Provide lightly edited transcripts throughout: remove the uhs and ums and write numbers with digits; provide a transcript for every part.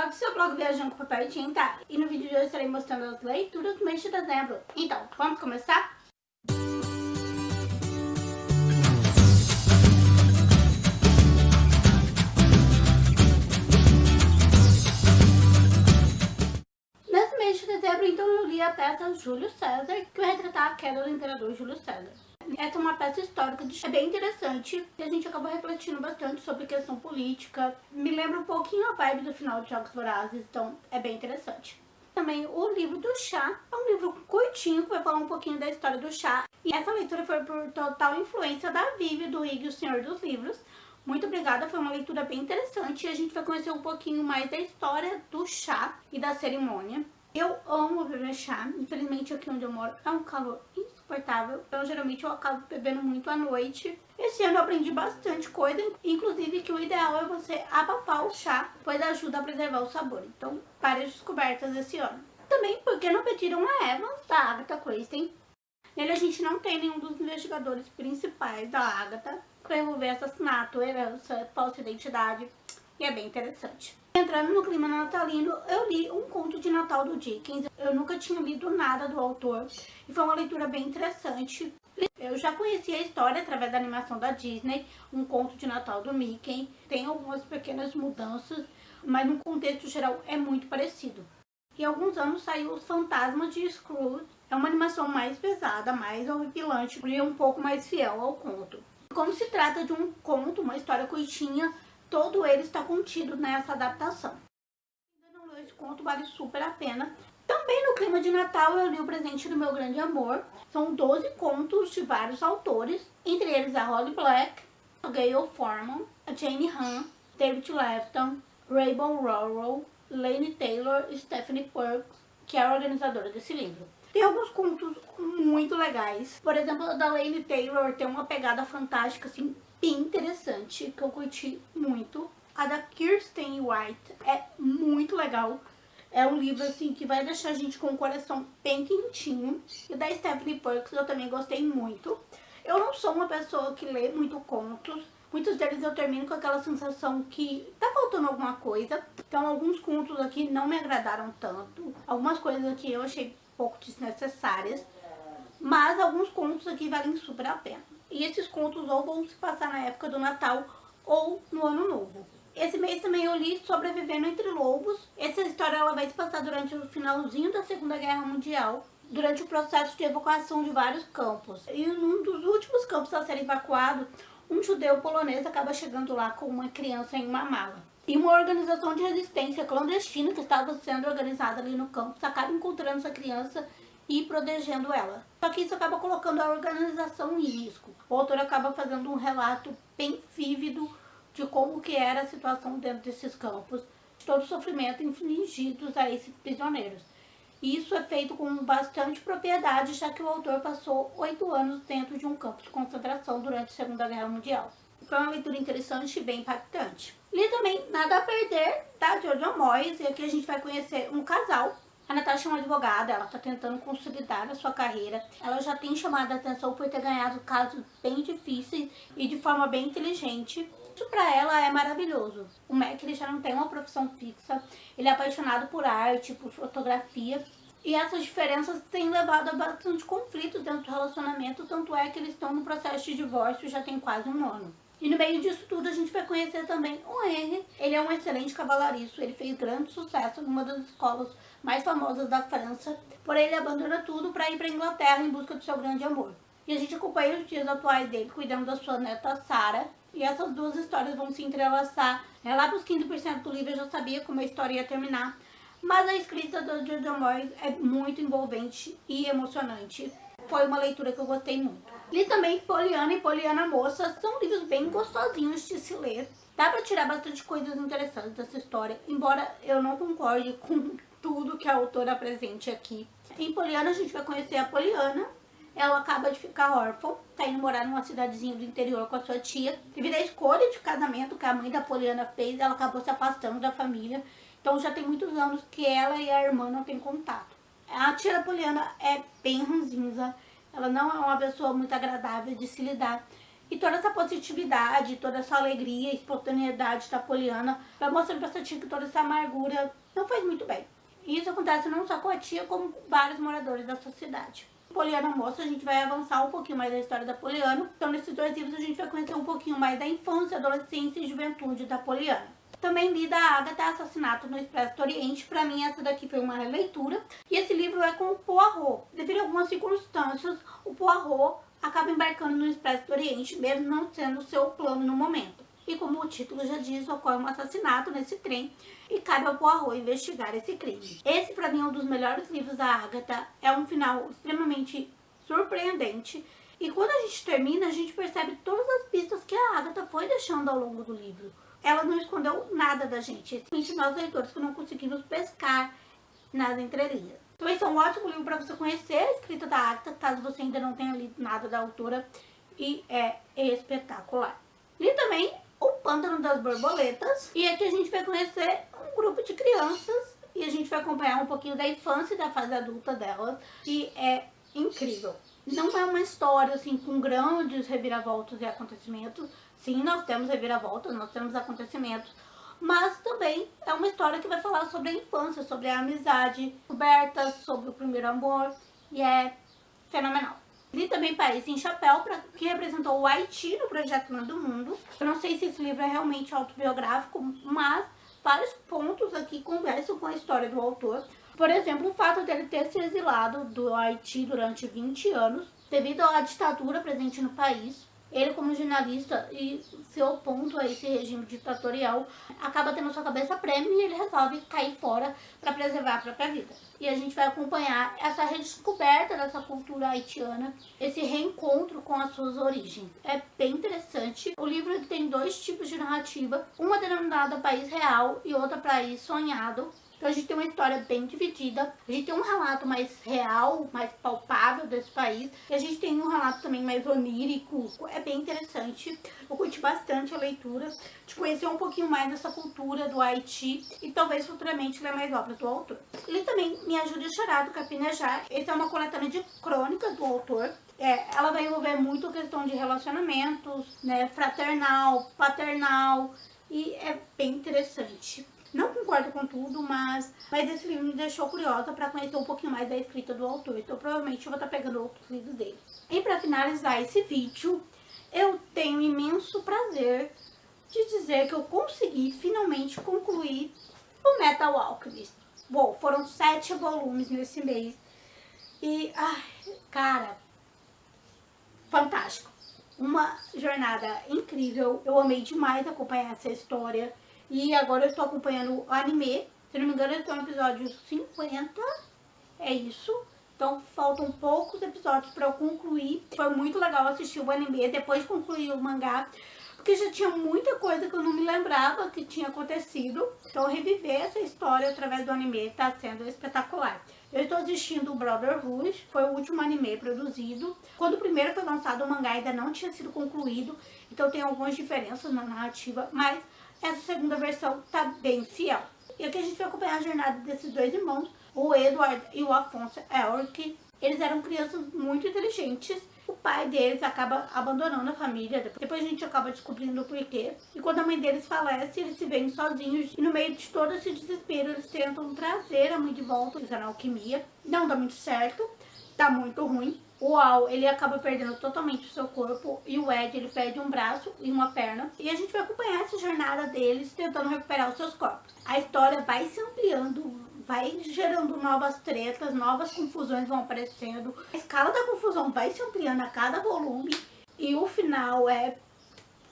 do seu blog Viajando com Papel e Tinta, e no vídeo de hoje eu estarei mostrando as leituras do mês de dezembro. Então, vamos começar? Nesse mês de dezembro, então, eu li a peça Júlio César, que vai retratar a queda do imperador Júlio César. Essa é uma peça histórica, é bem interessante, e a gente acaba refletindo bastante sobre questão política. Me lembra um pouquinho a vibe do final de Jogos Vorazes, então é bem interessante. Também o livro do chá, é um livro curtinho que vai falar um pouquinho da história do chá. E essa leitura foi por total influência da Vivi, do Ig, o Senhor dos Livros. Muito obrigada, foi uma leitura bem interessante e a gente vai conhecer um pouquinho mais da história do chá e da cerimônia. Eu amo beber chá, infelizmente aqui onde eu moro é um calor insuportável, então geralmente eu acabo bebendo muito à noite. Esse ano eu aprendi bastante coisa, inclusive que o ideal é você abafar o chá, pois ajuda a preservar o sabor. Então, várias descobertas esse ano. Também porque não pediram a Evans, da Agatha Christie. Nele a gente não tem nenhum dos investigadores principais da Agatha para envolver assassinato, herança, falsa identidade, e é bem interessante. Entrando no clima natalino, eu li um conto de Natal do Dickens. Eu nunca tinha lido nada do autor e foi uma leitura bem interessante. Eu já conhecia a história através da animação da Disney, um conto de Natal do Mickey. Tem algumas pequenas mudanças, mas no contexto geral é muito parecido. E há alguns anos saiu Os Fantasmas de Scrooge. É uma animação mais pesada, mais horripilante e um pouco mais fiel ao conto. Como se trata de um conto, uma história curtinha, todo ele está contido nessa adaptação. Se ainda não leu esse conto, vale super a pena. Também no clima de Natal eu li O Presente do Meu Grande Amor. São 12 contos de vários autores, entre eles a Holly Black, a Gayle Forman, a Jane Han, David Lefton, Rainbow Rowell, Laini Taylor e Stephanie Perkins, que é a organizadora desse livro. Tem alguns contos muito legais. Por exemplo, a da Laini Taylor tem uma pegada fantástica, assim, bem interessante, que eu curti muito. A da Kirsten White é muito legal. É um livro, assim, que vai deixar a gente com o coração bem quentinho. E da Stephanie Perkins eu também gostei muito. Eu não sou uma pessoa que lê muito contos. Muitos deles eu termino com aquela sensação que tá faltando alguma coisa. Então alguns contos aqui não me agradaram tanto. Algumas coisas aqui eu achei um pouco desnecessárias. Mas alguns contos aqui valem super a pena. E esses contos ou vão se passar na época do Natal ou no Ano Novo. Esse mês também eu li Sobrevivendo entre Lobos. Essa história ela vai se passar durante o finalzinho da Segunda Guerra Mundial, durante o processo de evacuação de vários campos. E num dos últimos campos a ser evacuado, um judeu polonês acaba chegando lá com uma criança em uma mala. E uma organização de resistência clandestina que estava sendo organizada ali no campus acaba encontrando essa criança e protegendo ela. Só que isso acaba colocando a organização em risco. O autor acaba fazendo um relato bem vívido de como que era a situação dentro desses campos, de todo o sofrimento infligidos a esses prisioneiros. E isso é feito com bastante propriedade, já que o autor passou 8 anos dentro de um campo de concentração durante a Segunda Guerra Mundial. Foi uma leitura interessante e bem impactante. Li também Nada a Perder, da Jojo Moyes, e aqui a gente vai conhecer um casal. A Natasha é uma advogada, ela está tentando consolidar a sua carreira. Ela já tem chamado a atenção por ter ganhado casos bem difíceis e de forma bem inteligente. Isso para ela é maravilhoso. O Mac ele já não tem uma profissão fixa, ele é apaixonado por arte, por fotografia. E essas diferenças têm levado a bastante conflitos dentro do relacionamento, tanto é que eles estão no processo de divórcio já tem quase um ano. E no meio disso tudo a gente vai conhecer também o Henry. Ele é um excelente cavalariço, ele fez grande sucesso numa das escolas mais famosas da França. Porém ele abandona tudo para ir para a Inglaterra em busca do seu grande amor. E a gente acompanha os dias atuais dele cuidando da sua neta Sarah. E essas duas histórias vão se entrelaçar. Lá para os 15% do livro eu já sabia como a história ia terminar. Mas a escrita da Jojo Moyes é muito envolvente e emocionante. Foi uma leitura que eu gostei muito. Li também Poliana e Poliana Moça. São livros bem gostosinhos de se ler. Dá pra tirar bastante coisas interessantes dessa história, embora eu não concorde com tudo que a autora apresente aqui. Em Poliana a gente vai conhecer a Poliana. Ela acaba de ficar órfã, tá indo morar numa cidadezinha do interior com a sua tia. Devido à escolha de casamento que a mãe da Poliana fez, ela acabou se afastando da família. Então já tem muitos anos que ela e a irmã não têm contato. A tia da Poliana é bem ranzinza, ela não é uma pessoa muito agradável de se lidar. E toda essa positividade, toda essa alegria, espontaneidade da Poliana vai mostrando pra essa tia que toda essa amargura não faz muito bem. E isso acontece não só com a tia, como com vários moradores da sociedade. Poliana Moça, a gente vai avançar um pouquinho mais da história da Poliana. Então, nesses 2 livros, a gente vai conhecer um pouquinho mais da infância, adolescência e juventude da Poliana. Também li da Agatha Assassinato no Expresso do Oriente. Pra mim, essa daqui foi uma releitura. E esse livro é com o Poirot. Devido a algumas circunstâncias, o Poirot acaba embarcando no Expresso do Oriente, mesmo não sendo o seu plano no momento. E como o título já diz, ocorre um assassinato nesse trem e cabe ao Poirot investigar esse crime. Esse, pra mim, é um dos melhores livros da Agatha. É um final extremamente surpreendente. E quando a gente termina, a gente percebe todas as pistas que a Agatha foi deixando ao longo do livro. Ela não escondeu nada da gente, principalmente nós leitores que não conseguimos pescar nas entrelinhas. Então esse é um ótimo livro para você conhecer a escrita da Agatha, caso você ainda não tenha lido nada da autora, e é espetacular. Li também O Pântano das Borboletas, e aqui a gente vai conhecer um grupo de crianças, e a gente vai acompanhar um pouquinho da infância e da fase adulta delas, que é incrível. Não é uma história assim com grandes reviravoltas e acontecimentos. Sim, nós temos reviravoltas, nós temos acontecimentos, mas também é uma história que vai falar sobre a infância, sobre a amizade, descobertas, sobre o primeiro amor, e é fenomenal. Li também Paris Sem Chapéu, que representou o Haiti no projeto Mãe do Mundo. Eu não sei se esse livro é realmente autobiográfico, mas vários pontos aqui conversam com a história do autor. Por exemplo, o fato dele ter se exilado do Haiti durante 20 anos, devido à ditadura presente no país. Ele, como jornalista e se opondo a esse regime ditatorial, acaba tendo sua cabeça prêmio e ele resolve cair fora para preservar a própria vida. E a gente vai acompanhar essa redescoberta dessa cultura haitiana, esse reencontro com as suas origens. É bem interessante. O livro tem 2 tipos de narrativa, uma denominada País Real e outra País Sonhado. Então a gente tem uma história bem dividida, a gente tem um relato mais real, mais palpável desse país, e a gente tem um relato também mais onírico. É bem interessante, eu curti bastante a leitura, de conhecer um pouquinho mais dessa cultura do Haiti, e talvez futuramente ler mais obras do autor. Ele também Me Ajude a Chorar, do Capinejar. Essa é uma coletânea de crônicas do autor. Ela vai envolver muito a questão de relacionamentos, né, fraternal, paternal, e é bem interessante. Não concordo com tudo, mas esse livro me deixou curiosa para conhecer um pouquinho mais da escrita do autor. Então provavelmente eu vou estar pegando outros livros dele. E para finalizar esse vídeo, eu tenho imenso prazer de dizer que eu consegui finalmente concluir o Metal Alchemist. Bom, foram 7 volumes nesse mês. E, cara, fantástico. Uma jornada incrível. Eu amei demais acompanhar essa história. E agora eu estou acompanhando o anime. Se não me engano, eu estou no episódio 50. É isso. Então faltam poucos episódios para eu concluir. Foi muito legal assistir o anime depois de concluir o mangá, porque já tinha muita coisa que eu não me lembrava que tinha acontecido. Então reviver essa história através do anime está sendo espetacular. Eu estou assistindo o Brotherhood, foi o último anime produzido. Quando o primeiro foi lançado, o mangá ainda não tinha sido concluído, então tem algumas diferenças na narrativa, mas essa segunda versão tá bem fiel. E aqui a gente vai acompanhar a jornada desses 2 irmãos, o Edward e o Alphonse Elric. Eles eram crianças muito inteligentes. O pai deles acaba abandonando a família, depois a gente acaba descobrindo o porquê. E quando a mãe deles falece, eles se veem sozinhos. E no meio de todo esse desespero, eles tentam trazer a mãe de volta, usando alquimia. Não dá muito certo, tá muito ruim. O Al, ele acaba perdendo totalmente o seu corpo, e o Ed, ele perde um braço e uma perna. E a gente vai acompanhar essa jornada deles tentando recuperar os seus corpos. A história vai se ampliando, vai gerando novas tretas, novas confusões vão aparecendo. A escala da confusão vai se ampliando a cada volume e o final é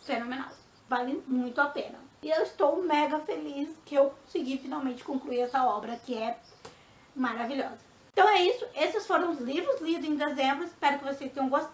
fenomenal. Vale muito a pena. E eu estou mega feliz que eu consegui finalmente concluir essa obra, que é maravilhosa. Então é isso, esses foram os livros lidos em dezembro, espero que vocês tenham gostado.